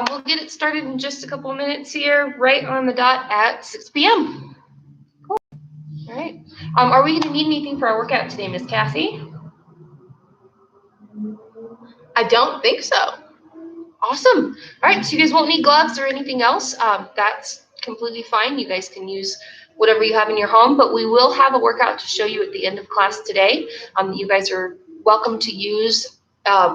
We'll get it started in just a couple of minutes here, right on the dot at 6 p.m. Cool. All right. Are we going to need anything for our workout today, Miss Cassie? I don't think so. Awesome. All right, so you guys won't need gloves or anything else. That's completely fine. You guys can use whatever you have in your home, but we will have a workout to show you at the end of class today. You guys are welcome to use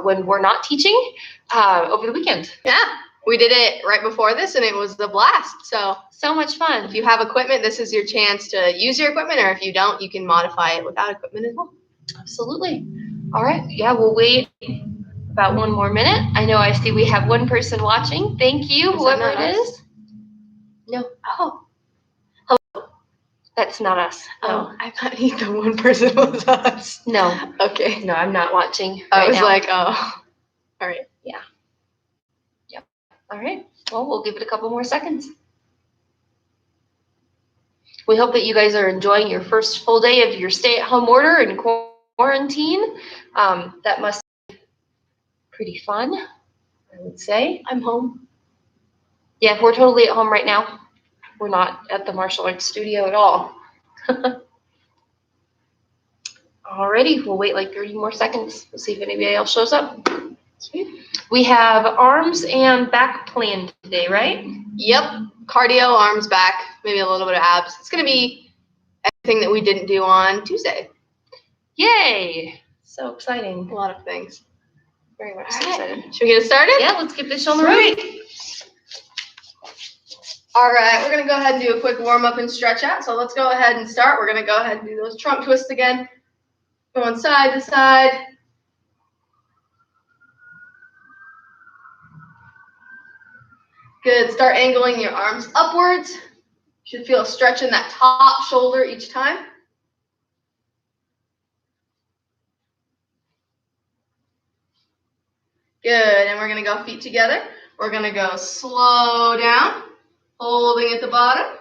when we're not teaching over the weekend. Yeah, we did it right before this, and it was the blast. So much fun. If you have equipment, this is your chance to use your equipment, or if you don't, you can modify it without equipment as well. Absolutely. All right. Yeah, we'll wait about 1 more minute. I know I see we have one person watching. Thank you, whoever it is. No. Oh. Hello. That's not us. Oh, I thought the one person was us. No. Okay. No, I'm not watching. I was like, oh. All right. Yeah. Yep. All right. Well, we'll give it a couple more seconds. We hope that you guys are enjoying your first full day of your stay-at-home order and quarantine. That must be pretty fun, I would say. I'm home. Yeah, we're totally at home right now. We're not at the martial arts studio at all. Alrighty, we'll wait like 30 more seconds. We'll see if anybody else shows up. Sweet. We have arms and back planned today, right? Yep. Cardio, arms, back, maybe a little bit of abs. It's going to be everything that we didn't do on Tuesday. Yay! So exciting. A lot of things. Very much so excited. Should we get it started? Yeah, let's get this on the road. All right, we're going to go ahead and do a quick warm-up and stretch out. So let's go ahead and start. We're going to go ahead and do those trunk twists again. Going side to side. Good. Start angling your arms upwards. You should feel a stretch in that top shoulder each time. Good. And we're going to go feet together. We're going to go slow down, holding at the bottom,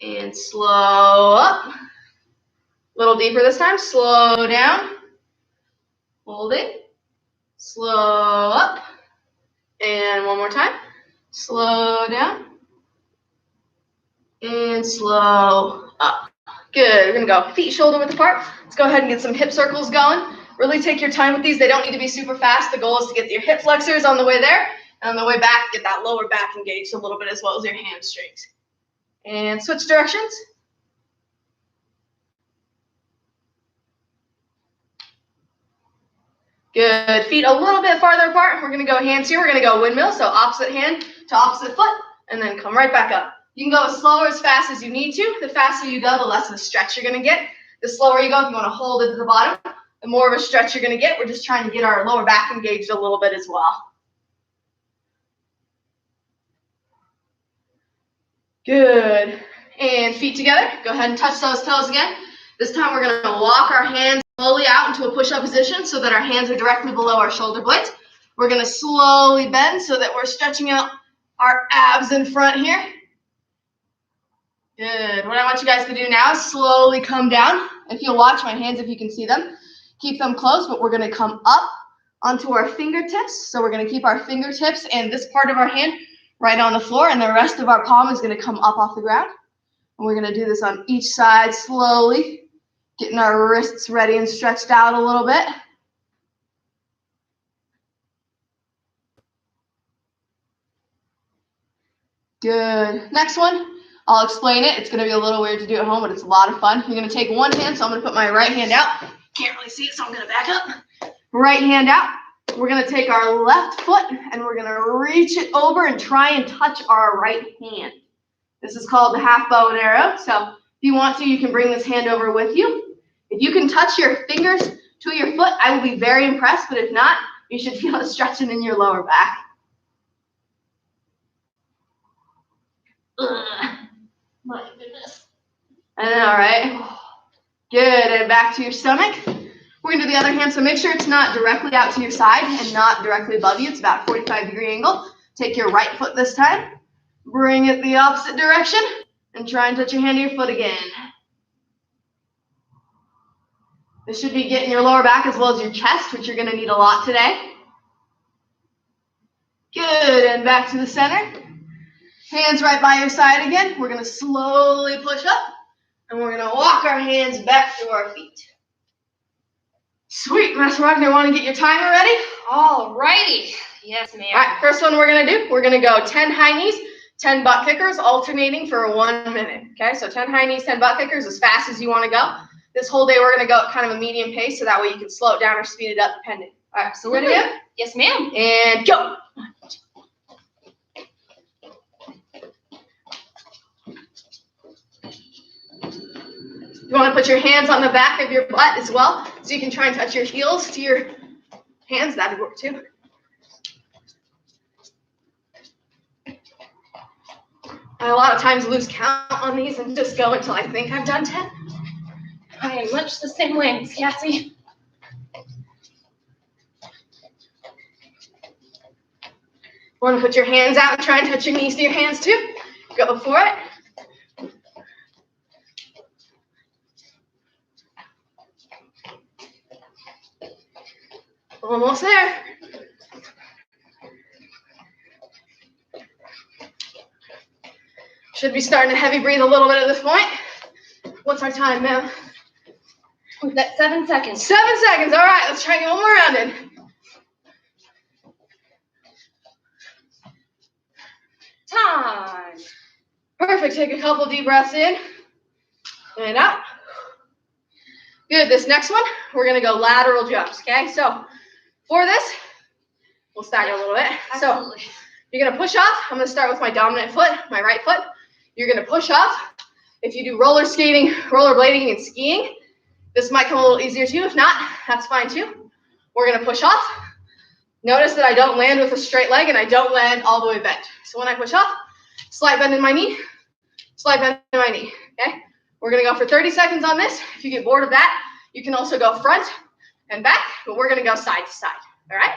and slow up. A little deeper this time. Slow down, holding, slow up, and one more time. Slow down and slow up. Good. We're going to go feet shoulder width apart. Let's go ahead and get some hip circles going. Really take your time with these. They don't need to be super fast. The goal is to get your hip flexors on the way there. And on the way back, get that lower back engaged a little bit as well as your hamstrings. And switch directions. Good. Feet a little bit farther apart. We're going to go hands here. We're going to go windmill. So opposite hand to opposite foot. And then come right back up. You can go as slow or as fast as you need to. The faster you go, the less of a stretch you're going to get. The slower you go, if you want to hold it to the bottom, the more of a stretch you're going to get. We're just trying to get our lower back engaged a little bit as well. Good. And feet together. Go ahead and touch those toes again. This time we're going to walk our hands slowly out into a push-up position so that our hands are directly below our shoulder blades. We're going to slowly bend so that we're stretching out our abs in front here. Good. What I want you guys to do now is slowly come down. If you'll watch my hands, if you can see them, keep them close, but we're going to come up onto our fingertips. So we're going to keep our fingertips and this part of our hand right on the floor, and the rest of our palm is going to come up off the ground. And we're going to do this on each side slowly, getting our wrists ready and stretched out a little bit. Good. Next one. I'll explain it. It's going to be a little weird to do at home, but it's a lot of fun. You're going to take one hand, so I'm going to put my right hand out. Can't really see it, so I'm going to back up. Right hand out. We're going to take our left foot, and we're going to reach it over and try and touch our right hand. This is called the half bow and arrow. So if you want to, you can bring this hand over with you. If you can touch your fingers to your foot, I will be very impressed, but if not, you should feel it stretching in your lower back. My goodness. And then, all right. Good. And back to your stomach. We're going to do the other hand, so make sure it's not directly out to your side and not directly above you. It's about a 45-degree angle. Take your right foot this time. Bring it the opposite direction and try and touch your hand to your foot again. This should be getting your lower back as well as your chest, which you're going to need a lot today. Good, and back to the center. Hands right by your side again. We're going to slowly push up, and we're going to walk our hands back to our feet. Sweet, Master Wagner, want to get your timer ready? All righty. Yes, ma'am. All right, first one we're going to do, we're going to go 10 high knees, 10 butt kickers, alternating for 1 minute. Okay, so 10 high knees, 10 butt kickers, as fast as you want to go. This whole day we're going to go at kind of a medium pace, so that way you can slow it down or speed it up depending. All right, Absolutely. ready to go? Yes, ma'am. And go. You want to put your hands on the back of your butt as well, so you can try and touch your heels to your hands. That would work too. I a lot of times lose count on these and just go until I think I've done 10. I am much the same way, Miss Cassie. Want to put your hands out and try and touch your knees to your hands too. Go for it. Almost there. Should be starting to heavy breathe a little bit at this point. What's our time, ma'am? We've got 7 seconds. 7 seconds. All right, let's try and get one more round in. Time. Perfect. Take a couple deep breaths in and out. Good. This next one, we're going to go lateral jumps, okay? So for this, we'll stagger a little bit. Absolutely. So you're going to push off. I'm going to start with my dominant foot, my right foot. You're going to push off. If you do roller skating, rollerblading, and skiing, this might come a little easier too. If not, that's fine too. We're going to push off. Notice that I don't land with a straight leg and I don't land all the way bent. So when I push off, slight bend in my knee, slight bend in my knee, okay? We're going to go for 30 seconds on this. If you get bored of that, you can also go front and back, but we're going to go side to side, all right?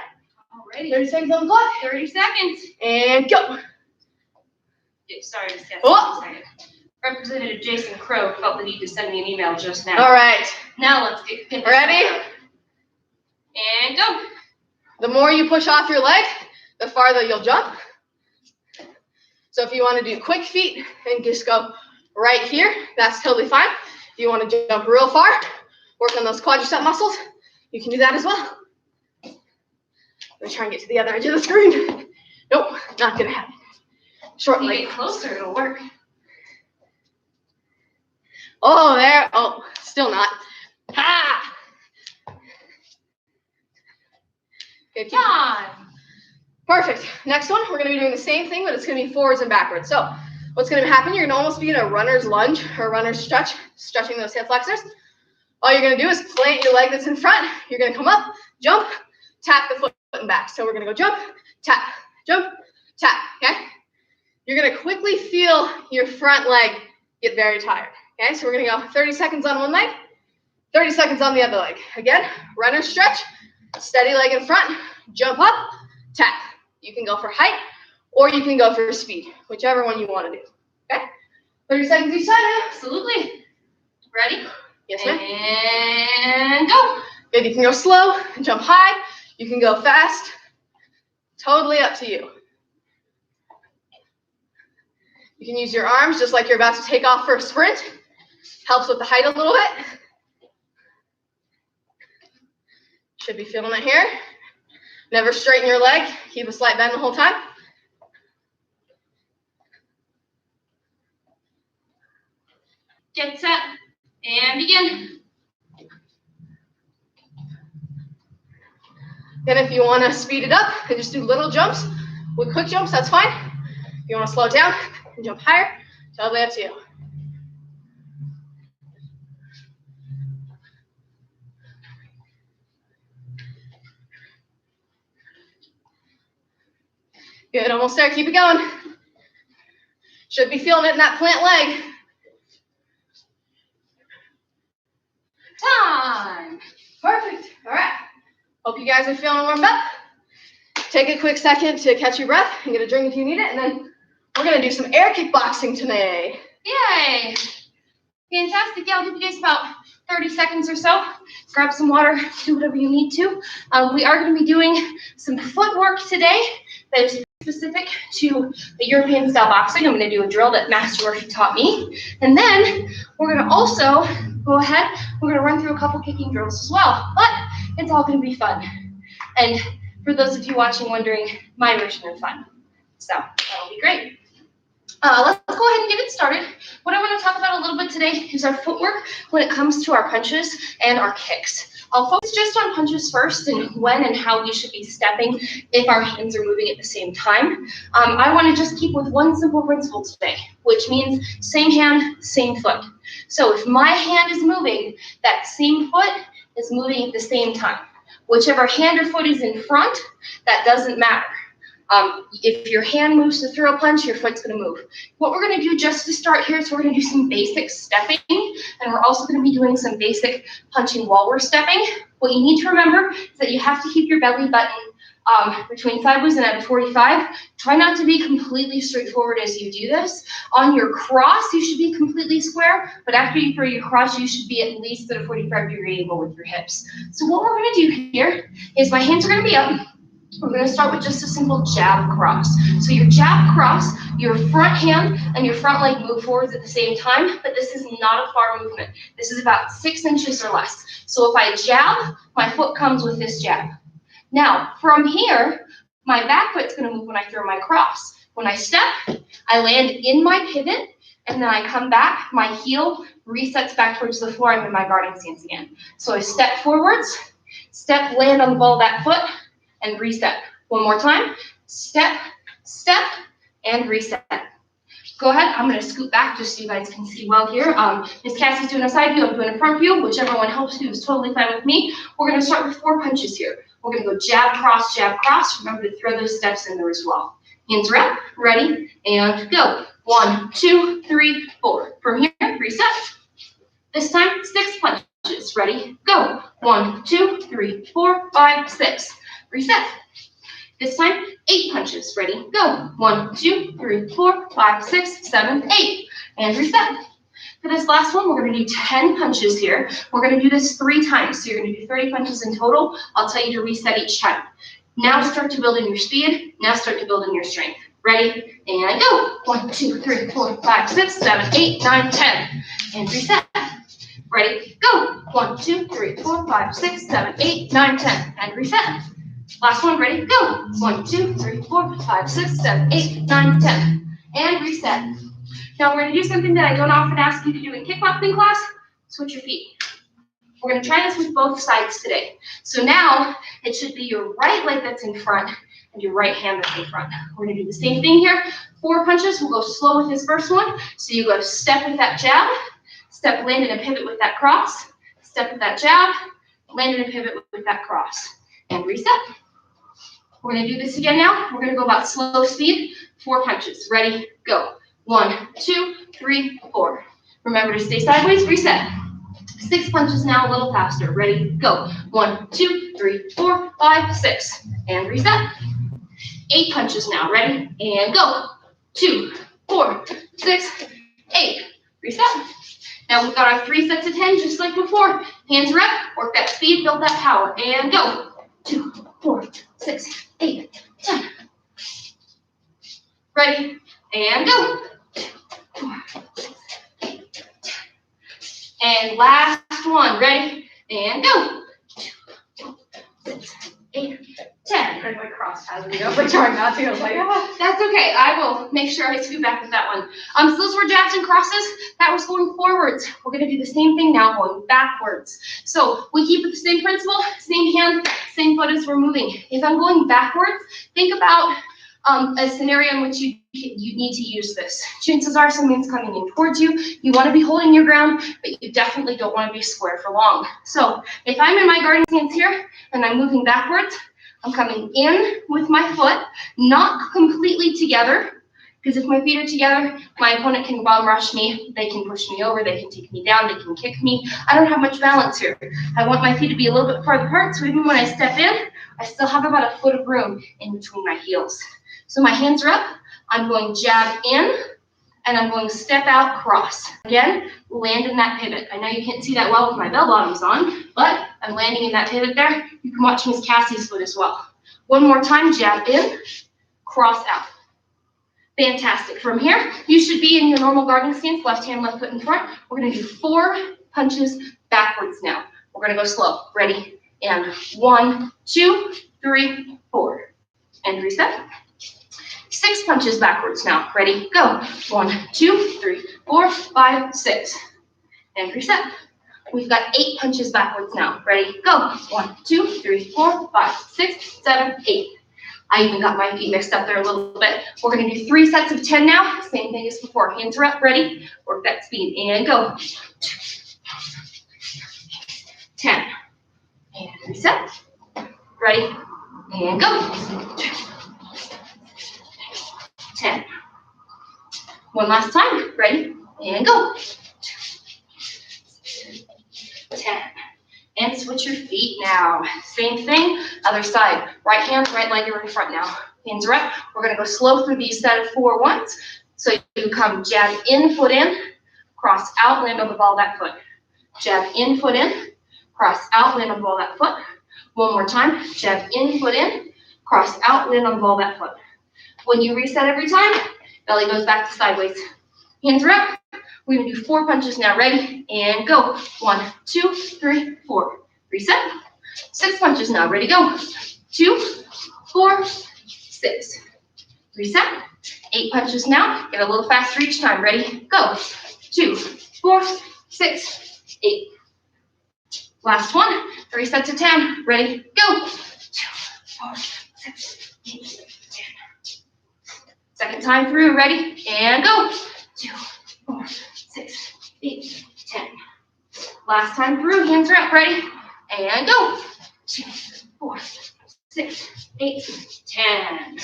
Alrighty. 30 seconds on the clock. 30 seconds. And go. Sorry, Miss Cassie. Oh. Just a second. Representative Jason Crow felt the need to send me an email just now. All right. Now let's get finished. Ready? And go. The more you push off your leg, the farther you'll jump. So if you want to do quick feet and just go right here, that's totally fine. If you want to jump real far, work on those quadricep muscles, you can do that as well. Let me try and get to the other edge of the screen. Nope, not going to happen. Short When you leg. get closer, it'll work. Oh, there. Oh, still not. Ah! Good. Time. Perfect. Next one, we're going to be doing the same thing, but it's going to be forwards and backwards. So what's going to happen, you're going to almost be in a runner's lunge or runner's stretch, stretching those hip flexors. All you're going to do is plant your leg that's in front. You're going to come up, jump, tap the foot and back. So we're going to go jump, tap, okay? You're going to quickly feel your front leg get very tired, okay? So we're going to go 30 seconds on one leg, 30 seconds on the other leg. Again, runner stretch, steady leg in front, jump up, tap. You can go for height or you can go for speed, whichever one you want to do, okay? 30 seconds each side. Absolutely. Ready? Yes, ma'am. And go. Good. You can go slow and jump high. You can go fast. Totally up to you. You can use your arms just like you're about to take off for a sprint. Helps with the height a little bit. Should be feeling it here. Never straighten your leg. Keep a slight bend the whole time. Get set. And begin. And if you want to speed it up and just do little jumps with quick jumps, that's fine. If you want to slow it down and jump higher, totally up to you. Good, almost there. Keep it going. Should be feeling it in that plant leg. Time. Perfect. All right. Hope you guys are feeling warmed up. Take a quick second to catch your breath and get a drink if you need it, and then we're going to do some air kickboxing today. Yay. Fantastic. Yeah, I'll give you guys about 30 seconds or so. Grab some water, do whatever you need to. We are going to be doing some footwork today. That is specific to the European style boxing. I'm going to do a drill that Master Murphy taught me. And then we're going to also go ahead, we're going to run through a couple kicking drills as well. But it's all going to be fun. And for those of you watching wondering, my version of fun. So that'll be great. Let's go ahead and get it started. What I want to talk about a little bit today is our footwork when it comes to our punches and our kicks. I'll focus just on punches first and when and how we should be stepping if our hands are moving at the same time. I want to just keep with one simple principle today, which means same hand, same foot. So if my hand is moving, that same foot is moving at the same time. Whichever hand or foot is in front, that doesn't matter. If your hand moves to throw a punch, your foot's going to move. What we're going to do just to start here is we're going to do some basic stepping, and we're also going to be doing some basic punching while we're stepping. What you need to remember is that you have to keep your belly button between sideways and at 45. Try not to be completely straightforward as you do this. On your cross, you should be completely square, but after you throw your cross, you should be at least at a 45-degree angle with your hips. So what we're going to do here is my hands are going to be up. We're going to start with just a simple jab cross. So your jab cross, your front hand and your front leg move forwards at the same time, but this is not a far movement. This is about 6 inches or less. So if I jab, my foot comes with this jab. Now, from here, my back foot's going to move when I throw my cross. When I step, I land in my pivot, and then I come back, my heel resets back towards the floor, I'm in my guarding stance again. So I step forwards, step, land on the ball of that foot, and reset. One more time. Step, step, and reset. Go ahead. I'm going to scoot back just so you guys can see well here. Miss Cassie's doing a side view. I'm doing a front view. Whichever one helps you is totally fine with me. We're going to start with 4 punches here. We're going to go jab, cross, jab, cross. Remember to throw those steps in there as well. Hands are up, ready, and go. 1, 2, 3, 4. From here, reset. This time, 6 punches. Ready, go. 1, 2, 3, 4, 5, 6. Reset. This time, 8 punches. Ready, go. 1, 2, 3, 4, 5, 6, 7, 8. And reset. For this last one, we're going to do 10 punches here. We're going to do this 3 times. So you're going to do 30 punches in total. I'll tell you to reset each time. Now start to build in your speed. Now start to build in your strength. Ready, and go. 1, 2, 3, 4, 5, 6, 7, 8, 9, 10. And reset. Ready, go. 1, 2, 3, 4, 5, 6, 7, 8, 9, 10. And reset. Last one, ready, go. 1, 2, 3, 4, 5, 6, 7, 8, 9, 10. And reset. Now we're going to do something that I don't often ask you to do in kickboxing class. Switch your feet. We're going to try this with both sides today. So now it should be your right leg that's in front and your right hand that's in front. We're going to do the same thing here. 4 punches. We'll go slow with this first one. So you go step with that jab, step, land in a pivot with that cross, step with that jab, land in a pivot with that cross, and reset. We're going to do this again now. We're going to go about slow speed. 4 punches. Ready, go. 1, 2, 3, 4. Remember to stay sideways, reset. 6 punches now, a little faster. Ready, go. 1, 2, 3, 4, 5, 6. And reset. 8 punches now. Ready, and go. 2, 4, 6, 8. Reset. Now we've got our 3 sets of 10, just like before. Hands are up, work that speed, build that power, and go. 2, 4, 6, 8, 10. Ready, and go. 2, 4, 6, 8, 10. And last one. Ready, and go. 2, 4, 6, 8, 10. And my cross has me up, but trying not to. I was like, oh, that's okay. I will make sure I scoot back with that one. So those were jabs and crosses. That was going forwards. We're going to do the same thing now, going backwards. So we keep with the same principle, same hand, same foot as we're moving. If I'm going backwards, think about a scenario in which you need to use this. Chances are something's coming in towards you. You want to be holding your ground, but you definitely don't want to be square for long. So if I'm in my guarding stance here and I'm moving backwards, I'm coming in with my foot, not completely together, because if my feet are together, my opponent can bum rush me, they can push me over, they can take me down, they can kick me. I don't have much balance here. I want my feet to be a little bit farther apart, so even when I step in, I still have about a foot of room in between my heels. So my hands are up, I'm going jab in, and I'm going step out, cross. Again, land in that pivot. I know you can't see that well with my bell bottoms on, but I'm landing in that pivot there. You can watch Miss Cassie's foot as well. One more time, jab in, cross out. Fantastic. From here, you should be in your normal guarding stance, left hand, left foot in front. We're going to do 4 punches backwards now. We're going to go slow. Ready? And 1, 2, 3, 4. And reset. 6 punches backwards now. Ready? Go. 1, 2, 3, 4, 5, 6. And reset. We've got 8 punches backwards now. Ready? Go. 1, 2, 3, 4, 5, 6, 7, 8. I even got my feet mixed up there a little bit. We're going to do 3 sets of 10 now. Same thing as before. Hands are up. Ready? Work that speed. And go. 10. And reset. Ready? And go. 10. One last time. Ready? And go. 10. And switch your feet now. Same thing, other side. Right hand, right leg, you're in front now. Hands are up. We're going to go slow through these set of 4 ones. So you come jab in, foot in, cross out, land on the ball of that foot. Jab in, foot in, cross out, land on the ball of that foot. One more time. Jab in, foot in, cross out, land on the ball of that foot. When you reset every time, belly goes back to sideways. Hands are up. We're going to do 4 punches now. Ready? And go. 1, 2, 3, 4. Reset. 6 punches now. Ready? Go. 2, 4, 6. Reset. 8 punches now. Get a little faster each time. Ready? Go. 2, 4, 6, 8. Last one. 3 sets of 10. Ready? Go. 2, 4, 6, 8, 10. Second time through. Ready? And go. 2, 4, 6, 8, 10. Last time through, hands are up, ready? And go. 2, 4, 6, 8, 10.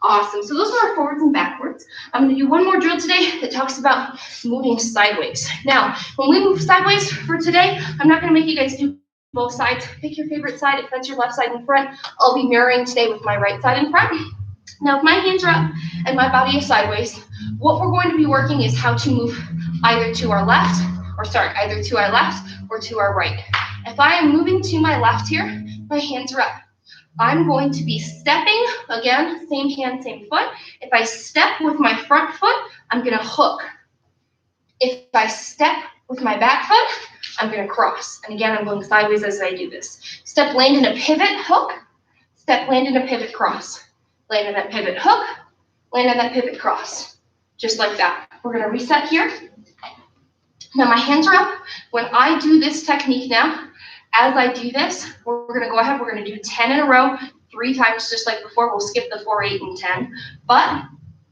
Awesome. So those are our forwards and backwards. I'm going to do one more drill today that talks about moving sideways. Now, when we move sideways for today, I'm not going to make you guys do both sides. Pick your favorite side. If that's your left side in front, I'll be mirroring today with my right side in front. Now, if my hands are up and my body is sideways, what we're going to be working is how to move either to our left or to our right. If I am moving to my left here, my hands are up. I'm going to be stepping, again, same hand, same foot. If I step with my front foot, I'm going to hook. If I step with my back foot, I'm going to cross. And again, I'm going sideways as I do this. Step, land in a pivot, hook. Step, land in a pivot, cross. Land in that pivot, hook. Land in that pivot, cross. Just like that. We're going to reset here. Now my hands are up. When I do this technique now, as I do this, we're going to go ahead. We're going to do 10 in a row, 3 times just like before. We'll skip the 4, 8, and 10. But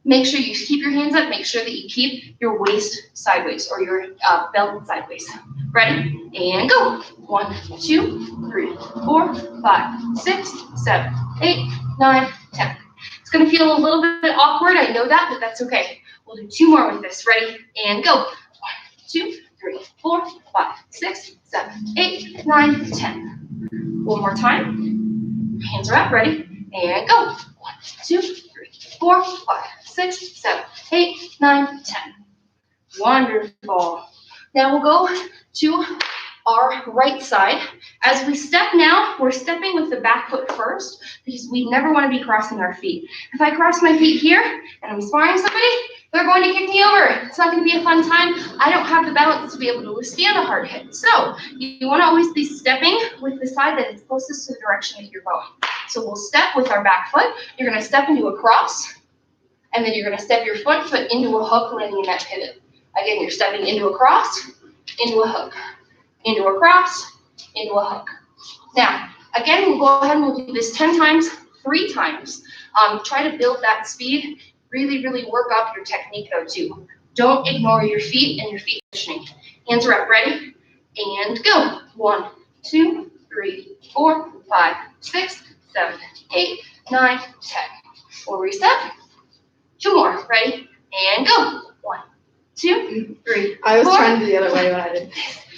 make sure you keep your hands up. Make sure that you keep your waist sideways or your belt sideways. Ready? And go. 1, 2, 3, 4, 5, 6, 7, 8, 9, 10. It's going to feel a little bit awkward. I know that, but that's okay. We'll do 2 more with this. Ready? And go. 1, 2, 3, 4, 5, 6, 7, 8, 9, 10. One more time. Hands are up. Ready? And go. 1, 2, 3, 4, 5, 6, 7, 8, 9, 10. Wonderful. Now we'll go to our right side. As we step now, we're stepping with the back foot first because we never want to be crossing our feet. If I cross my feet here and I'm sparring somebody, they're going to kick me over. It's not going to be a fun time. I don't have the balance to be able to withstand a hard hit. So you want to always be stepping with the side that is closest to the direction that you're going. So we'll step with our back foot. You're going to step into a cross, and then you're going to step your front foot into a hook, landing in that pivot. Again, you're stepping into a cross, into a hook, into a cross, into a hook. Now, again, we'll go ahead and we'll do this 10 times, 3 times. Try to build that speed. Really, really work up your technique though too. Don't ignore your feet and your feet positioning. Hands are up, ready? And go. 1, 2, 3, 4, 5, 6, 7, 8, 9, 10. We'll reset. 2 more, ready? And go. 1, 2, 3, I was 4, trying to do the other way when I did.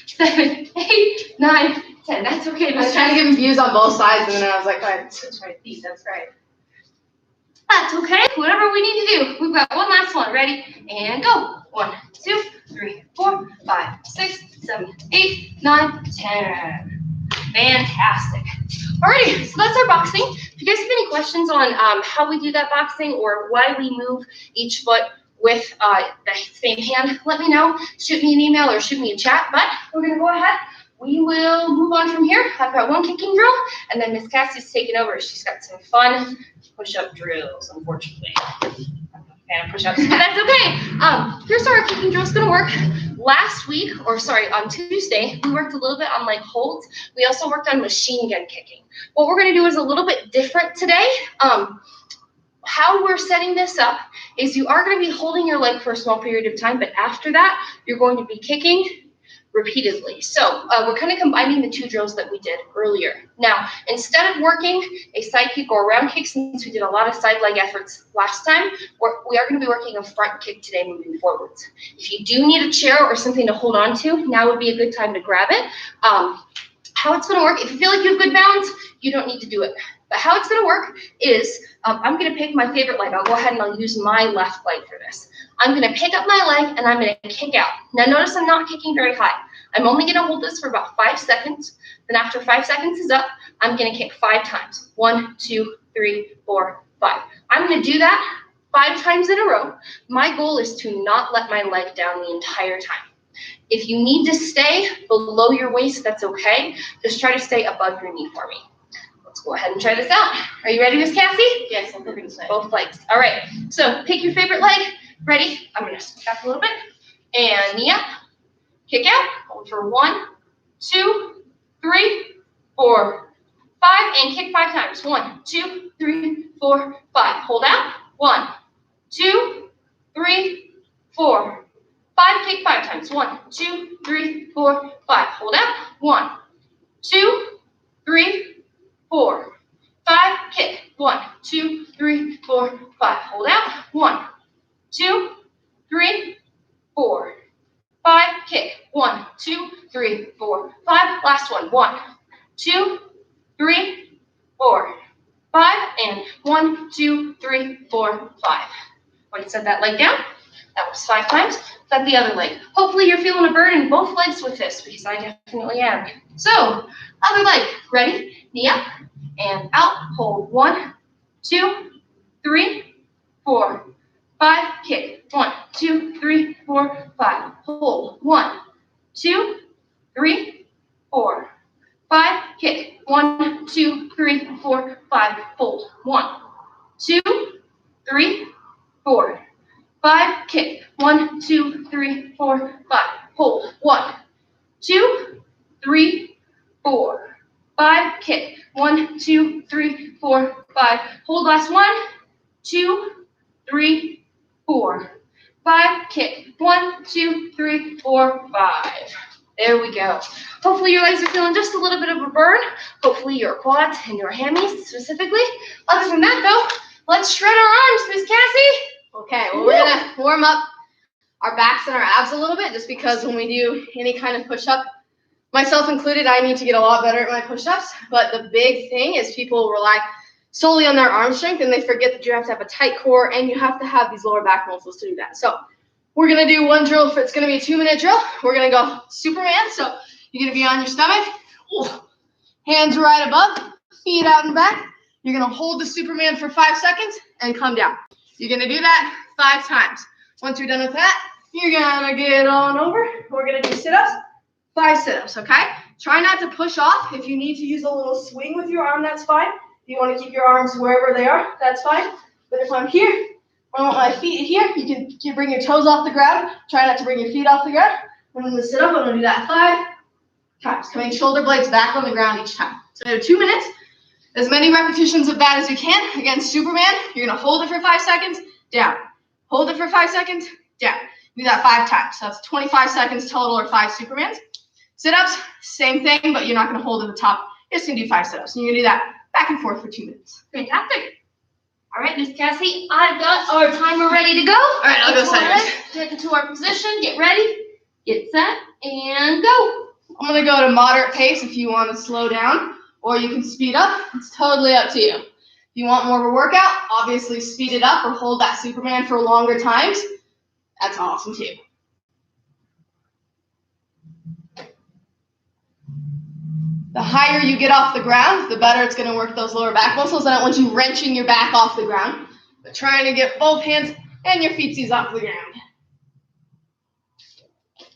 7, 8, 9, 10. That's okay. I was trying to give him views on both sides, and then I was like, all right, switch my feet. That's right. That's okay. Whatever we need to do. We've got one last one. Ready? And go. 1, 2, 3, 4, 5, 6, 7, 8, 9, 10. Fantastic. Alrighty, so that's our boxing. If you guys have any questions on how we do that boxing or why we move each foot with the same hand, let me know. Shoot me an email or shoot me a chat. But we're going to go ahead. We will move on from here. I've got one kicking drill, and then Miss Cassie's taking over. She's got some fun push-up drills, unfortunately. I'm not a fan of push-ups, but that's okay. Here's how our kicking drill is going to work. Last week, on Tuesday, we worked a little bit on leg holds. We also worked on machine gun kicking. What we're going to do is a little bit different today. How we're setting this up is you are going to be holding your leg for a small period of time, but after that, you're going to be kicking repeatedly. So we're kind of combining the two drills that we did earlier. Now, instead of working a side kick or a round kick, since we did a lot of side leg efforts last time, we are going to be working a front kick today moving forwards. If you do need a chair or something to hold on to, now would be a good time to grab it. How it's going to work, if you feel like you have good balance, you don't need to do it. But how it's going to work is I'm going to pick my favorite leg. I'll go ahead and I'll use my left leg for this. I'm going to pick up my leg and I'm going to kick out. Now notice I'm not kicking very high. I'm only going to hold this for about 5 seconds. Then after 5 seconds is up, I'm going to kick 5 times. 1, 2, 3, 4, 5. I'm going to do that 5 times in a row. My goal is to not let my leg down the entire time. If you need to stay below your waist, that's okay. Just try to stay above your knee for me. Let's go ahead and try this out. Are you ready, Miss Cassie? Yes, I'm perfect. Both legs. All right. So pick your favorite leg. Ready? I'm going to step back a little bit. And knee up. Kick out. Hold for 1, 2, 3, 4, 5. And kick 5 times. 1, 2, 3, 4, 5. Hold out. 1, 2, 3, 4, 5. Kick 5 times. 1, 2, 3, 4, 5. Hold out. 1, 2, 3, 4, 5. Kick. 1, 2, 3, 4, 5. Hold out. 1, 2, 3, 4, 5. Kick. 1, 2, 3, 4, 5. Last one. 1, 2, 3, 4, 5. And 1, 2, 3, 4, 5. When you set that leg down, that was 5 times. Set the other leg. Hopefully you're feeling a burn in both legs with this, because I definitely am. So, other leg. Ready? Knee up and out. Hold. 1, 2, 3, 4, 5. Kick. 1, 2, 3, 4, 5. Hold. 1, 2, 3, 4, 5. Kick. 1, 2, 3, 4, 5. Hold. 1, 2, 3, 4, 5. Kick. 1, 2, 3, 4, 5. Hold. 1, 2, 3, 4, 5. Kick. 1, 2, 3, 4, 5. Hold. Last 1, 2, 3, 4, 5. Kick. 1, 2, 3, 4, 5. There we go. Hopefully your legs are feeling just a little bit of a burn. Hopefully your quads and your hammies specifically. Other than that though, let's shred our arms, Miss Cassie. Okay, well, we're going to warm up our backs and our abs a little bit, just because when we do any kind of push-up, myself included, I need to get a lot better at my push-ups. But the big thing is people rely solely on their arm strength, and they forget that you have to have a tight core and you have to have these lower back muscles to do that. So we're going to do one drill. It's going to be a 2-minute drill. We're going to go Superman. So you're going to be on your stomach. Hands right above, feet out and back. You're going to hold the Superman for 5 seconds and come down. You're going to do that 5 times. Once you're done with that, you're going to get on over. We're going to do sit-ups, 5 sit-ups, okay? Try not to push off. If you need to use a little swing with your arm, that's fine. If you want to keep your arms wherever they are, that's fine. But if I'm here, I want my feet here, you can bring your toes off the ground. Try not to bring your feet off the ground. When I'm going to sit up, I'm going to do that 5 times. Coming shoulder blades back on the ground each time. So 2 minutes. As many repetitions of that as you can. Again, Superman, you're going to hold it for 5 seconds, down. Hold it for 5 seconds, down. Do that 5 times. So that's 25 seconds total, or 5 Supermans. Sit-ups, same thing, but you're not going to hold at the top. You're just going to do 5 sit-ups. And you're going to do that back and forth for 2 minutes. Fantastic. All right, Miss Cassie, I've got our timer ready to go. All right, I'll go sideways. Get into our position, get ready, get set, and go. I'm going to go at a moderate pace if you want to slow down, or you can speed up. It's totally up to you. If you want more of a workout, obviously speed it up or hold that Superman for longer times. That's awesome too. The higher you get off the ground, the better it's going to work those lower back muscles. I don't want you wrenching your back off the ground, but trying to get both hands and your feetsies off the ground.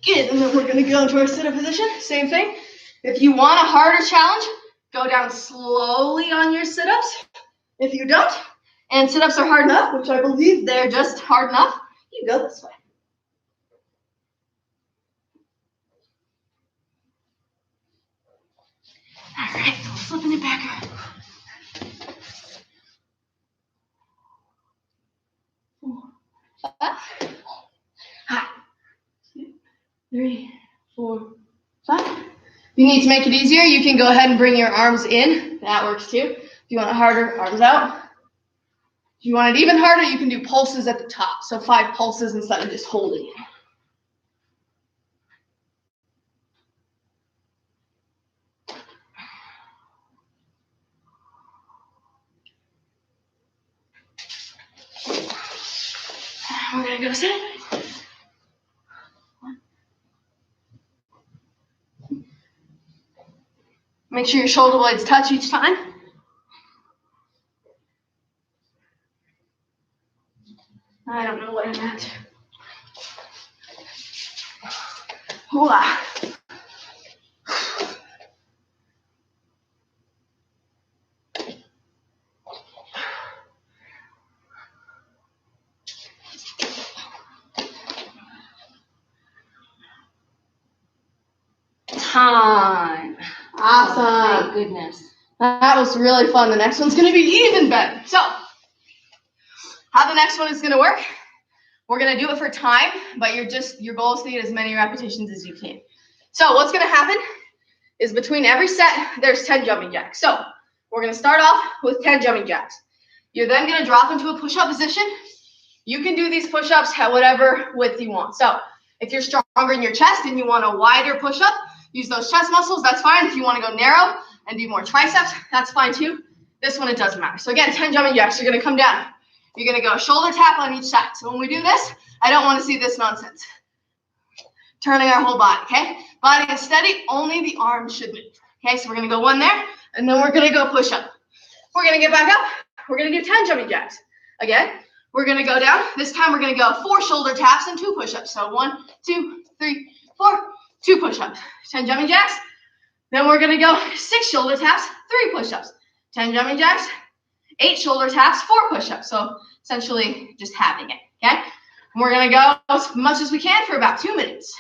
Good, and then we're going to go into our sit-up position. Same thing. If you want a harder challenge, go down slowly on your sit-ups. If you don't, and sit-ups are hard enough, which I believe they're just hard enough, you go this way. All right, so flipping it back around. 4, 5. 2, 3, 4, 5. If you need to make it easier, you can go ahead and bring your arms in. That works too. If you want it harder, arms out. If you want it even harder, you can do pulses at the top. So 5 pulses instead of just holding it. We're going to go sit. Make sure your shoulder blades touch each time. I don't know what I meant. Hooah. Time. Awesome. Oh, thank goodness. That was really fun. The next one's going to be even better. So, how the next one is going to work, we're going to do it for time, but your goal is to get as many repetitions as you can. So, what's going to happen is between every set, there's 10 jumping jacks. So, we're going to start off with 10 jumping jacks. You're then going to drop into a push-up position. You can do these push-ups at whatever width you want. So, if you're stronger in your chest and you want a wider push-up, use those chest muscles, that's fine. If you want to go narrow and do more triceps, that's fine too. This one, it doesn't matter. So again, 10 jumping jacks, you're going to come down. You're going to go shoulder tap on each side. So when we do this, I don't want to see this nonsense. Turning our whole body, okay? Body is steady, only the arms should move. Okay, so we're going to go 1 there, and then we're going to go push up. We're going to get back up. We're going to do 10 jumping jacks. Again, we're going to go down. This time we're going to go 4 shoulder taps and 2 push-ups. So 1, 2, 3, 4, 2 push-ups. 10 jumping jacks. Then we're going to go 6 shoulder taps, 3 push-ups. 10 jumping jacks, 8 shoulder taps, 4 push-ups. So essentially just having it, okay? And we're going to go as much as we can for about 2 minutes.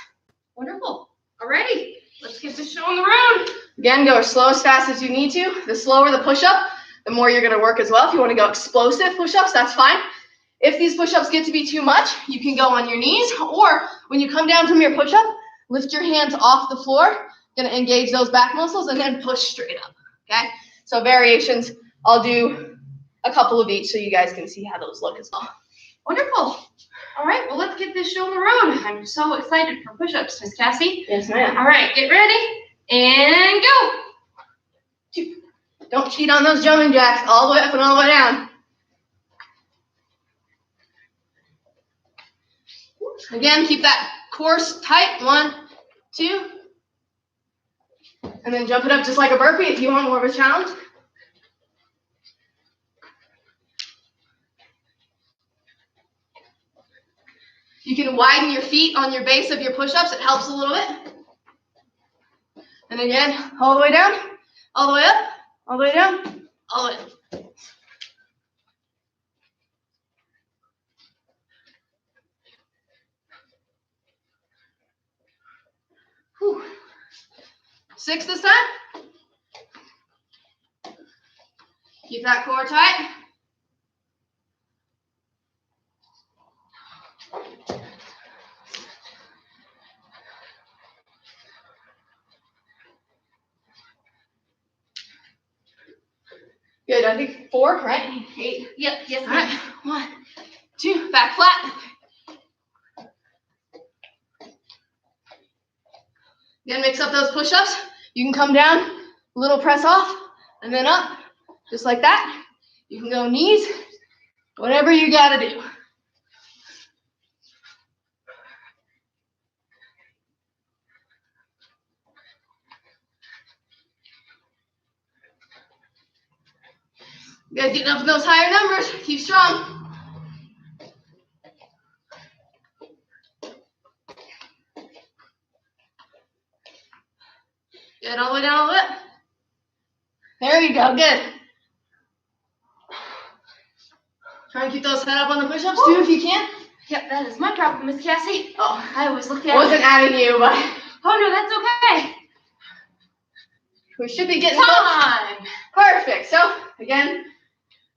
Wonderful. Alrighty, let's get this show on the road. Again, go as slow as fast as you need to. The slower the push-up, the more you're going to work as well. If you want to go explosive push-ups, that's fine. If these push-ups get to be too much, you can go on your knees, or when you come down from your push-up, lift your hands off the floor. Going to engage those back muscles and then push straight up, okay? So variations, I'll do a couple of each so you guys can see how those look as well. Wonderful. All right, well, let's get this show on the road. I'm so excited for push-ups, Miss Cassie. Yes, ma'am. All right, get ready and go. 2. Don't cheat on those jumping jacks all the way up and all the way down. Again, keep that core tight. 1, 2. And then jump it up just like a burpee if you want more of a challenge. You can widen your feet on your base of your push-ups. It helps a little bit. And again, all the way down, all the way up, all the way down, all the way up. Whew. 6 this time. Keep that core tight. Good, I think 4, right? 8. Yep, yes, All right, 1, 2, back flat. Again, mix up those push-ups. You can come down, a little press off, and then up, just like that. You can go knees, whatever you gotta do. Good, getting up in those higher numbers. Keep strong. Good, all the way down a little bit. There you go, good. Try and keep those head up on the push-ups too if you can. Yep, that is my problem, Miss Cassie. Oh, I always look down. wasn't adding you, but Oh no, that's okay. we should be getting Time. Perfect. So again,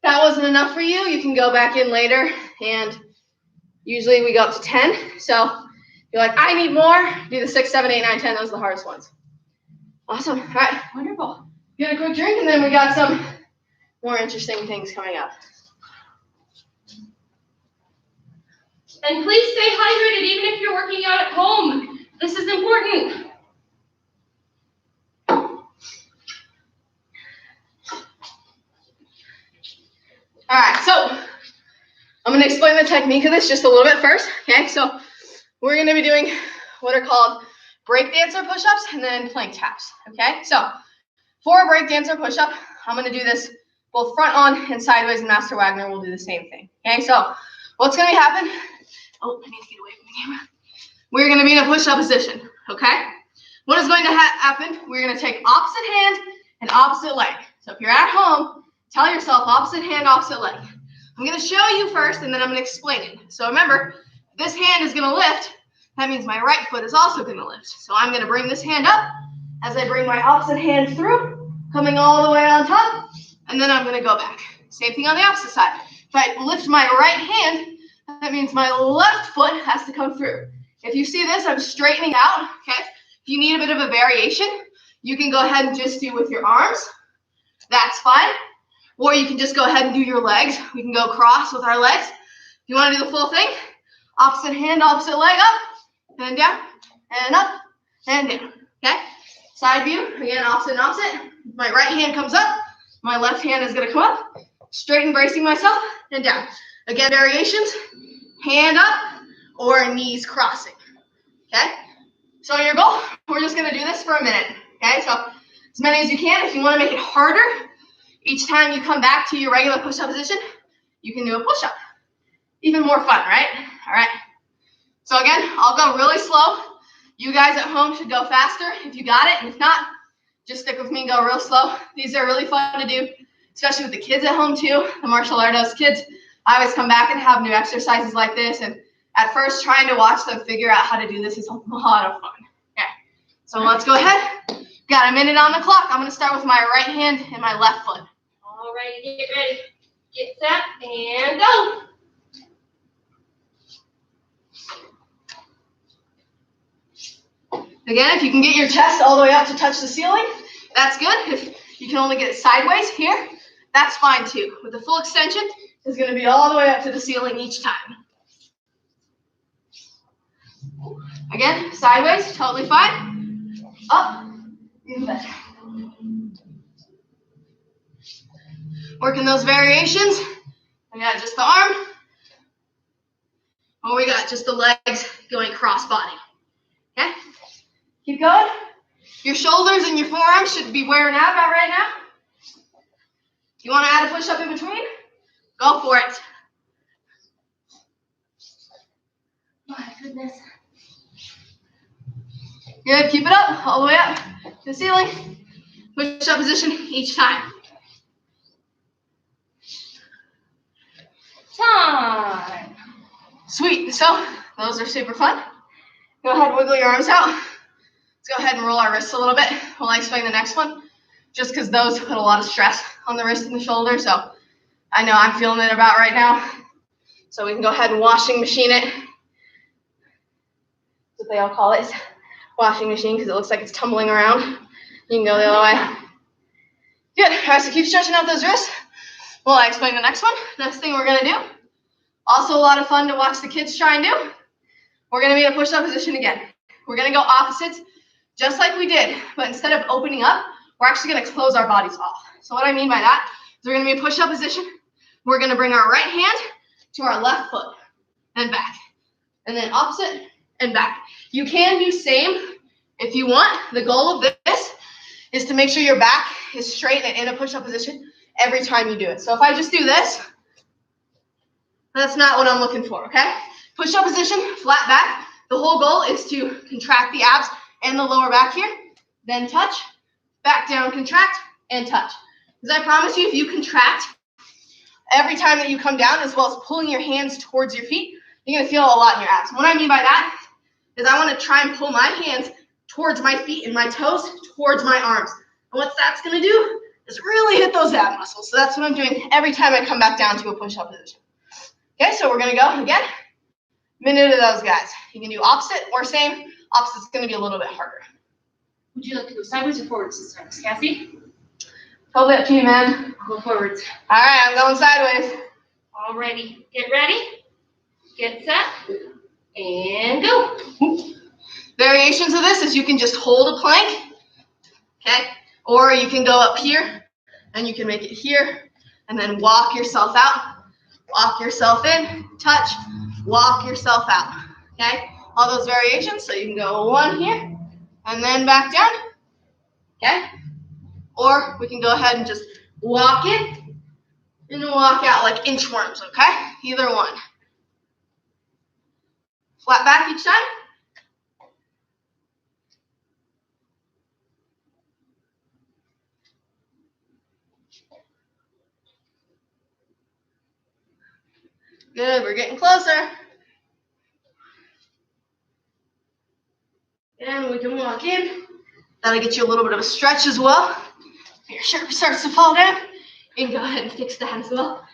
that wasn't enough for you. You can go back in later, and usually we go up to 10. So if you're like, I need more, do the 6, 7, 8, 9, 10. Those are the hardest ones. Awesome. All right, wonderful. Get a quick drink, and then we got some more interesting things coming up. And please stay hydrated even if you're working out at home. This is important. All right, so I'm going to explain the technique of this just a little bit first. Okay, so we're going to be doing what are called breakdancer push-ups and then plank taps. Okay, so for a breakdancer push-up, I'm going to do this both front on and sideways, and Master Wagner will do the same thing. Okay, so what's going to happen? Oh, I need to get away from the camera. We're going to be in a push-up position. Okay, what is going to happen? We're going to take opposite hand and opposite leg. So if you're at home, tell yourself opposite hand, opposite leg. I'm going to show you first, and then I'm going to explain it. So remember, this hand is going to lift. That means my right foot is also going to lift. So I'm going to bring this hand up as I bring my opposite hand through, coming all the way on top, and then I'm going to go back. Same thing on the opposite side. If I lift my right hand, that means my left foot has to come through. If you see this, I'm straightening out. Okay. If you need a bit of a variation, you can go ahead and just do with your arms. That's fine. Or you can just go ahead and do your legs. We can go cross with our legs. If you want to do the full thing, opposite hand, opposite leg, up, and down, and up, and down. Okay? Side view, again, opposite and opposite. My right hand comes up. My left hand is going to come up. Straight and bracing myself, and down. Again, variations, hand up, or knees crossing. Okay? So your goal, we're just going to do this for a minute. Okay? So as many as you can. If you want to make it harder, each time you come back to your regular push-up position, you can do a push-up. Even more fun, right? All right. So again, I'll go really slow. You guys at home should go faster if you got it. And if not, just stick with me and go real slow. These are really fun to do, especially with the kids at home too, the martial arts kids. I always come back and have new exercises like this. And at first, trying to watch them figure out how to do this is a lot of fun. Okay. So let's go ahead. Got a minute on the clock. I'm going to start with my right hand and my left foot. All right, get ready. Get set and go. Again, if you can get your chest all the way up to touch the ceiling, that's good. If you can only get it sideways here, that's fine too. But the full extension is going to be all the way up to the ceiling each time. Again, sideways, totally fine. Up, even better. Working those variations. We got just the arm, or we got just the legs going cross body. Okay? Keep going. Your shoulders and your forearms should be wearing out about right now. If you want to add a push-up in between, go for it. My goodness. Good. Keep it up, all the way up to the ceiling. Push-up position each time. Time. Sweet. So those are super fun. Go ahead and wiggle your arms out. Let's go ahead and roll our wrists a little bit while I explain the next one, just because those put a lot of stress on the wrist and the shoulder. So I know I'm feeling it about right now. So we can go ahead and washing machine it. That's what they all call it, washing machine, because it looks like it's tumbling around. You can go the other way. Good. All right, so keep stretching out those wrists while I explain the next one. Next thing we're going to do, also a lot of fun to watch the kids try and do. We're going to be in a push-up position again. We're going to go opposites, just like we did, but instead of opening up, we're actually going to close our bodies off. So what I mean by that is we're going to be in a push-up position. We're going to bring our right hand to our left foot and back, and then opposite and back. You can do same if you want. The goal of this is to make sure your back is straight and in a push-up position every time you do it. So if I just do this, that's not what I'm looking for, okay? Push-up position, flat back. The whole goal is to contract the abs and the lower back here, then touch, back down, contract, and touch. Because I promise you, if you contract every time that you come down, as well as pulling your hands towards your feet, you're gonna feel a lot in your abs. What I mean by that is I wanna try and pull my hands towards my feet and my toes towards my arms. And what that's gonna do is really hit those ab muscles. So that's what I'm doing every time I come back down to a push-up position. Okay, so we're gonna go again. Minute of those guys. You can do opposite or same. Opposite's gonna be a little bit harder. Would you like to go sideways or forwards this time, Cassie? Totally up to you, man. I'll go forwards. All right, I'm going sideways. Alrighty. Get ready. Get set. And go. Variations of this is you can just hold a plank, okay? Or you can go up here, and you can make it here, and then walk yourself out, walk yourself in, touch, walk yourself out, okay? All those variations, so you can go one here, and then back down, okay? Or we can go ahead and just walk in and walk out like inchworms, okay? Either one. Flat back each time. Good, we're getting closer. And we can walk in. That'll get you a little bit of a stretch as well. If your shirt starts to fall down, you can go ahead and fix that as well.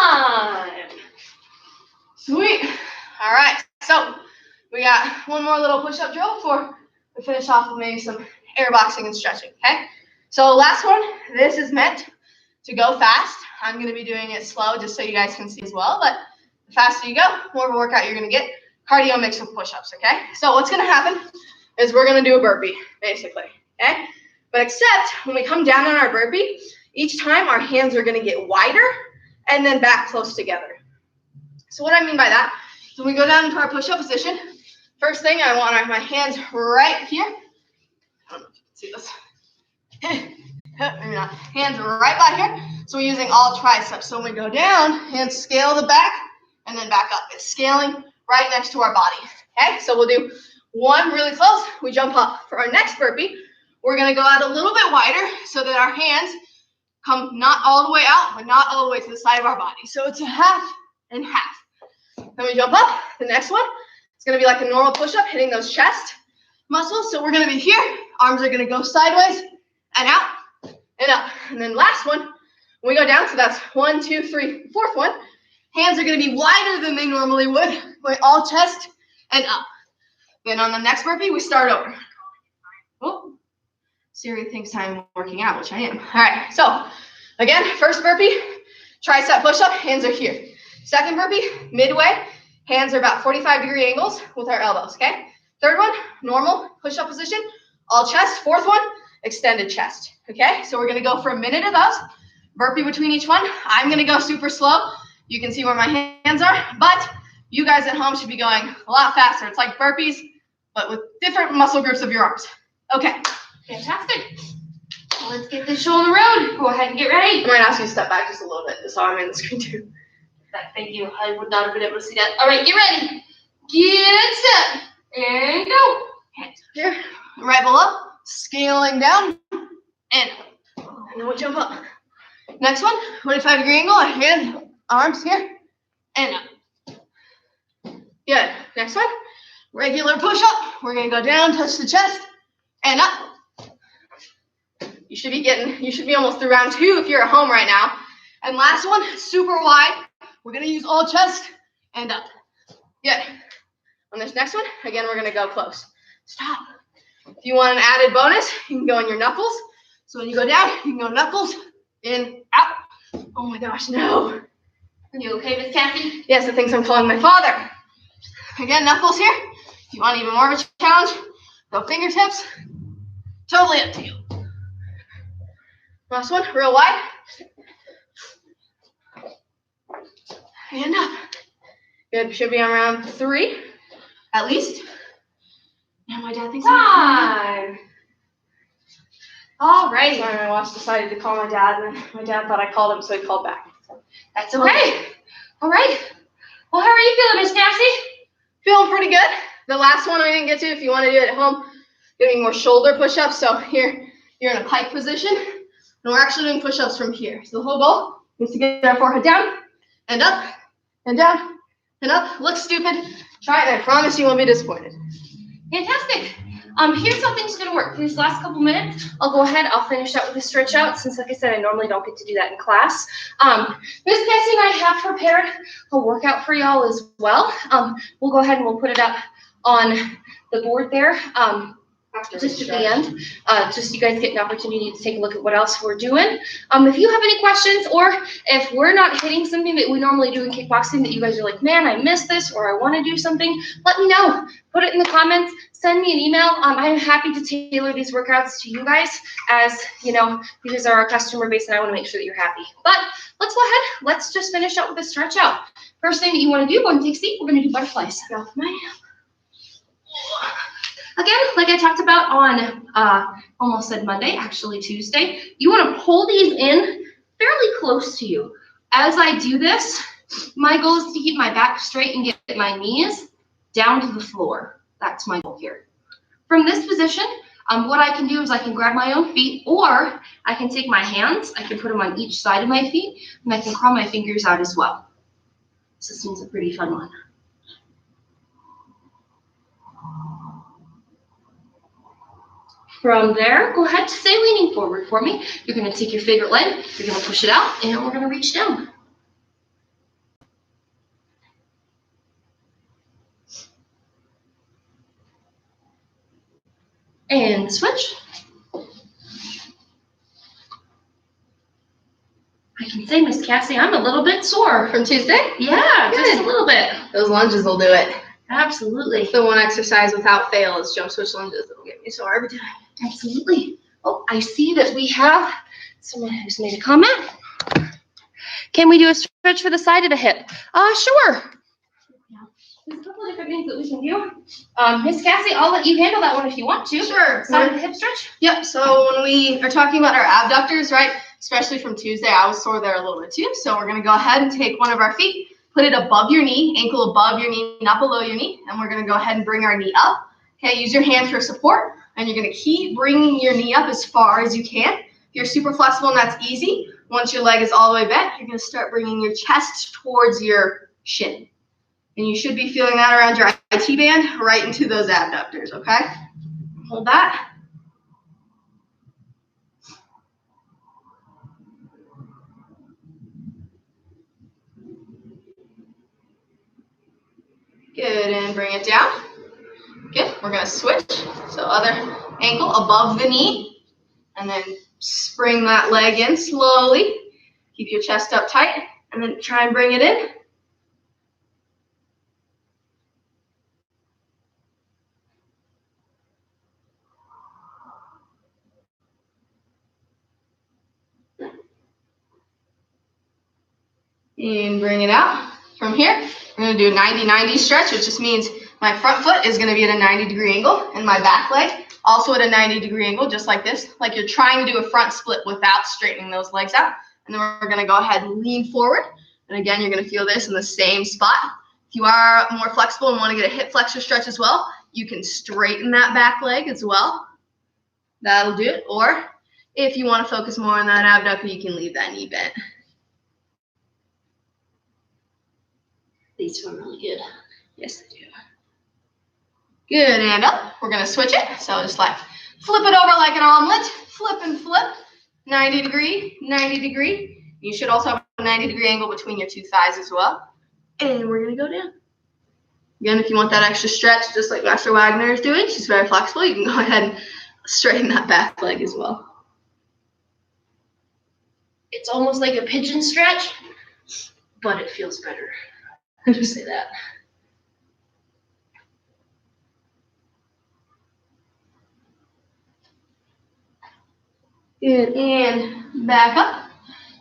Time. Sweet. All right, so we got one more little push-up drill before we finish off with maybe some air boxing and stretching, okay? So last one, this is meant to go fast. I'm gonna be doing it slow just so you guys can see as well, but the faster you go, more of a workout you're gonna get. Cardio mixed with push-ups, okay? So what's gonna happen is we're gonna do a burpee, basically, okay? But except when we come down on our burpee, each time our hands are gonna get wider and then back close together. So what I mean by that, so when we go down into our push-up position, first thing I want my hands right here. I don't know if you can see this. Maybe not. Hands right by here. So we're using all triceps. So when we go down, hands scale the back and then back up. It's scaling right next to our body. Okay, so we'll do one really close. We jump up. For our next burpee, we're going to go out a little bit wider so that our hands come not all the way out, but not all the way to the side of our body. So it's a half and half. Then we jump up. The next one, it's going to be like a normal push-up, hitting those chest muscles. So we're going to be here. Arms are going to go sideways and out and up. And then last one, when we go down, so that's 1, 2, 3, fourth one, hands are going to be wider than they normally would. Going all chest and up. Then on the next burpee, we start over. Oh, Siri thinks I'm working out, which I am. All right, so again, first burpee, tricep push-up, hands are here. Second burpee, midway, hands are about 45-degree angles with our elbows, okay? Third one, normal push-up position, all chest. Fourth one, extended chest, okay? So we're gonna go for a minute of those. Burpee between each one. I'm gonna go super slow. You can see where my hands are, but you guys at home should be going a lot faster. It's like burpees, but with different muscle groups of your arms. Okay. Fantastic. Well, let's get this show on the road. Go ahead and get ready. I might ask you to step back just a little bit, just so I'm in the screen too. Thank you. I would not have been able to see that. All right, get ready. Get set. And go. Hands here, right below, scaling down, and then we'll jump up. Next one, 45-degree angle, hands, arms here, and up. Good. Next one, regular push-up. We're gonna go down, touch the chest, and up. You should be almost through round 2 if you're at home right now. And last one, super wide. We're gonna use all chest and up. Good. On this next one, again, we're gonna go close. Stop. If you want an added bonus, you can go in your knuckles. So when you go down, you can go knuckles, in, out. Oh my gosh, no. Are you okay, Miss Cassie? Yes, it thinks I'm calling my father. Again, knuckles here. If you want even more of a challenge, go fingertips. Totally up to you. Last one, real wide. And up. Good, should be on round 3, at least. Yeah, my dad thinks I'm time. All right. Sorry, my watch decided to call my dad, and then my dad thought I called him, so he called back. So that's okay. All right. Well, how are you feeling, Miss Cassie? Feeling pretty good. The last one we didn't get to, if you want to do it at home, doing more shoulder push-ups. So here, you're in a pike position, and we're actually doing push-ups from here. So the whole goal is to get our forehead down, and up, and down, and up. Looks stupid. Try it, and I promise you won't be disappointed. Fantastic. Here's how things are gonna work. These last couple minutes, I'll go ahead, I'll finish out with a stretch out, since like I said, I normally don't get to do that in class. Miss Cassie and I have prepared a workout for y'all as well. We'll go ahead and we'll put it up on the board there. Just at the end, just so you guys get an opportunity to take a look at what else we're doing. If you have any questions, or if we're not hitting something that we normally do in kickboxing that you guys are like, man, I missed this, or I want to do something, let me know. Put it in the comments, send me an email. I'm happy to tailor these workouts to you guys, as you know, you guys are our customer base and I want to make sure that you're happy. But let's go ahead, let's just finish up with a stretch out. First thing that you want to do, go and take a seat, we're going to do butterflies. Go. Again, like I talked about on, almost said Monday, actually Tuesday, you want to pull these in fairly close to you. As I do this, my goal is to keep my back straight and get my knees down to the floor. That's my goal here. From this position, what I can do is I can grab my own feet, or I can take my hands, I can put them on each side of my feet, and I can crawl my fingers out as well. So this one's a pretty fun one. From there, go ahead, stay leaning forward for me. You're going to take your favorite leg, you're going to push it out, and we're going to reach down. And switch. I can say, Miss Cassie, I'm a little bit sore. From Tuesday? Yeah, Good. just a little bit. Those lunges will do it. Absolutely. The one exercise without fail is jump switch lunges. It'll get me sore every time. Absolutely. Oh, I see that we have someone who's made a comment. Can we do a stretch for the side of the hip? Sure. There's a couple of different things that we can do. Miss Cassie, I'll let you handle that one if you want to. Sure. Side of the hip stretch? Yep. So when we are talking about our abductors, right, especially from Tuesday, I was sore there a little bit too. So we're going to go ahead and take one of our feet, put it above your knee, ankle above your knee, not below your knee, and we're going to go ahead and bring our knee up. Okay, use your hands for support, and you're going to keep bringing your knee up as far as you can. If you're super flexible and that's easy, once your leg is all the way bent, you're going to start bringing your chest towards your shin. And you should be feeling that around your IT band, right into those abductors, okay? Hold that. Good, and bring it down. Good, we're gonna switch. So other ankle above the knee, and then spring that leg in slowly. Keep your chest up tight, and then try and bring it in. And bring it out. From here, we're going to do a 90-90 stretch, which just means my front foot is going to be at a 90-degree angle, and my back leg also at a 90-degree angle, just like this, like you're trying to do a front split without straightening those legs out. And then we're going to go ahead and lean forward. And again, you're going to feel this in the same spot. If you are more flexible and want to get a hip flexor stretch as well, you can straighten that back leg as well. That'll do it. Or if you want to focus more on that abductor, you can leave that knee bent. These feel really good. Yes, they do. Good, and up. We're going to switch it. So just like flip it over like an omelet. Flip and flip. 90 degree, 90 degree. You should also have a 90-degree angle between your two thighs as well. And we're going to go down. Again, if you want that extra stretch, just like Master Wagner is doing, she's very flexible, you can go ahead and straighten that back leg as well. It's almost like a pigeon stretch, but it feels better. I'll just say that. Good, and back up.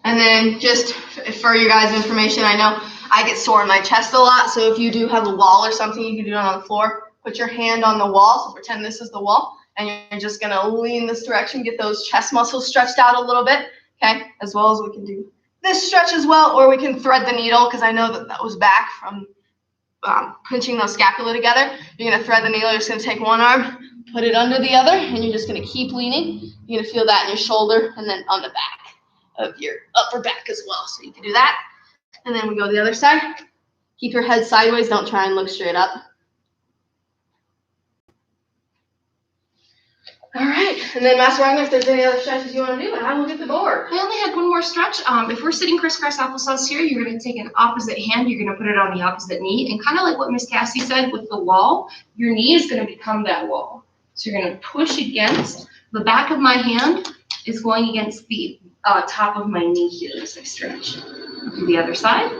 And then just for your guys' information, I know I get sore in my chest a lot, so if you do have a wall or something, you can do it on the floor. put your hand on the wall. So pretend this is the wall, and you're just gonna lean this direction, get those chest muscles stretched out a little bit, okay? As well as we can do this stretch as well, or we can thread the needle, because I know that was back from pinching those scapula together. You're gonna thread the needle, you're just gonna take one arm, put it under the other, and you're just gonna keep leaning. You're gonna feel that in your shoulder and then on the back of your upper back as well. So you can do that. And then we go to the other side. Keep your head sideways, don't try and look straight up. All right, and then Master Wagner, if there's any other stretches you want to do, I will get the board. I only had one more stretch. If we're sitting crisscross applesauce here, you're going to take an opposite hand, you're going to put it on the opposite knee, and kind of like what Miss Cassie said with the wall, your knee is going to become that wall. So you're going to push against, the back of my hand is going against the top of my knee here as I stretch. Do the other side.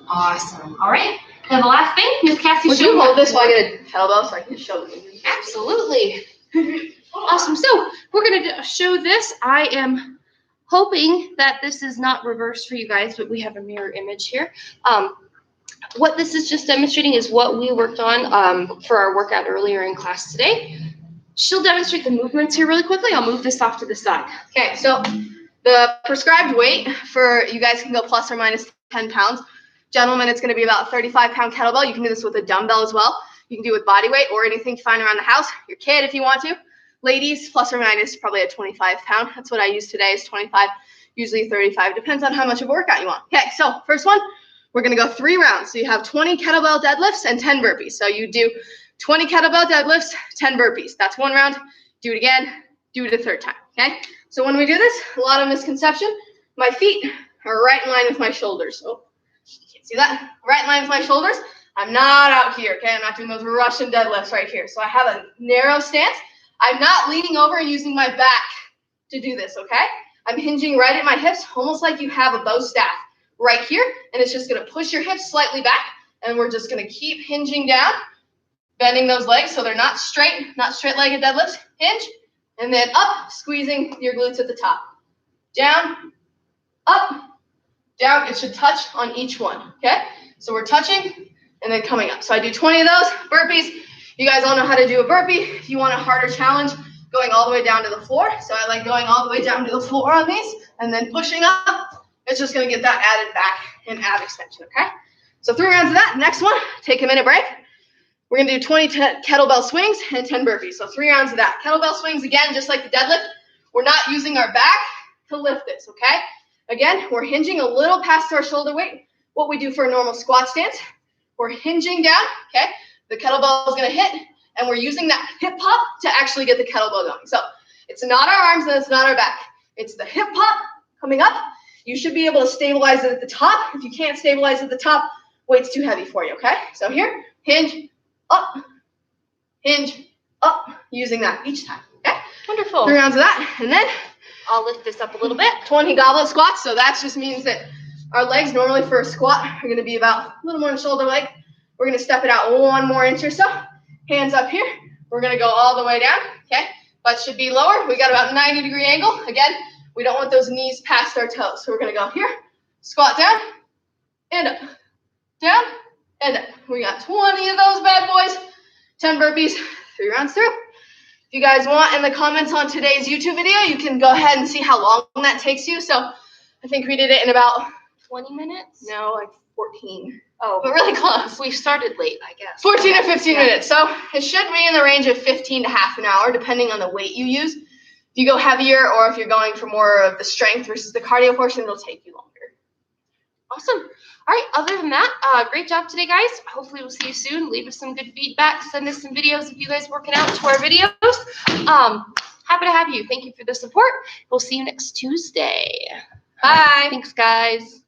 Awesome. All right. Now the last thing, Miss Cassie, would you hold this while I get a kettlebell so I can show you? Absolutely. Awesome. So we're going to show this. I am hoping that this is not reversed for you guys, but we have a mirror image here. What this is just demonstrating is what we worked on for our workout earlier in class today. She'll demonstrate the movements here really quickly. I'll move this off to the side. Okay, so the prescribed weight for you guys can go plus or minus 10 pounds. Gentlemen, it's going to be about 35-pound kettlebell. You can do this with a dumbbell as well. You can do it with body weight or anything you find around the house. Your kid, if you want to. Ladies, plus or minus probably a 25-pound. That's what I use today is 25, usually 35. Depends on how much of a workout you want. Okay, so first one, we're going to go 3 rounds. So you have 20 kettlebell deadlifts and 10 burpees. So you do 20 kettlebell deadlifts, 10 burpees. That's 1 round. Do it again. Do it a 3rd time, okay? So when we do this, a lot of misconception. My feet are right in line with my shoulders. Oh, you can't see that? Right in line with my shoulders. I'm not out here, okay? I'm not doing those Russian deadlifts right here. So I have a narrow stance. I'm not leaning over and using my back to do this, okay? I'm hinging right at my hips, almost like you have a bow staff right here, and it's just going to push your hips slightly back, and we're just going to keep hinging down, bending those legs so they're not straight-legged deadlifts. Hinge, and then up, squeezing your glutes at the top. Down, up, down. It should touch on each one, okay? So we're touching and then coming up. So I do 20 of those burpees. You guys all know how to do a burpee. If you want a harder challenge, going all the way down to the floor. So I like going all the way down to the floor on these and then pushing up. It's just going to get that added back and ab extension, okay? So 3 rounds of that. Next one, take a minute break. We're going to do 20 kettlebell swings and 10 burpees. So 3 rounds of that. Kettlebell swings, again, just like the deadlift. We're not using our back to lift this, okay? Again, we're hinging a little past our shoulder weight. What we do for a normal squat stance, we're hinging down, okay? The kettlebell is going to hit, and we're using that hip pop to actually get the kettlebell going. So it's not our arms and it's not our back. It's the hip pop coming up. You should be able to stabilize it at the top. If you can't stabilize at the top, weight's too heavy for you, okay? So here, hinge, up, using that each time, okay? Wonderful. 3 rounds of that, and then I'll lift this up a little bit. 20 goblet squats. So that just means that our legs normally for a squat are going to be about a little more than shoulder length. We're going to step it out 1 more inch or so. Hands up here. We're going to go all the way down, okay? Butt should be lower. We got about 90-degree angle. Again, we don't want those knees past our toes. So we're going to go here, squat down, and up, down, and up. We got 20 of those bad boys, 10 burpees, 3 rounds through. If you guys want in the comments on today's YouTube video, you can go ahead and see how long that takes you. So I think we did it in about 20 minutes? No, like 14. Oh, but really close. We started late, I guess. 14 or 15 minutes. So it should be in the range of 15 to half an hour, depending on the weight you use. If you go heavier or if you're going for more of the strength versus the cardio portion, it'll take you longer. Awesome. All right, other than that, great job today, guys. Hopefully we'll see you soon. Leave us some good feedback. Send us some videos of you guys working out to our videos. Happy to have you. Thank you for the support. We'll see you next Tuesday. Bye. Thanks, guys.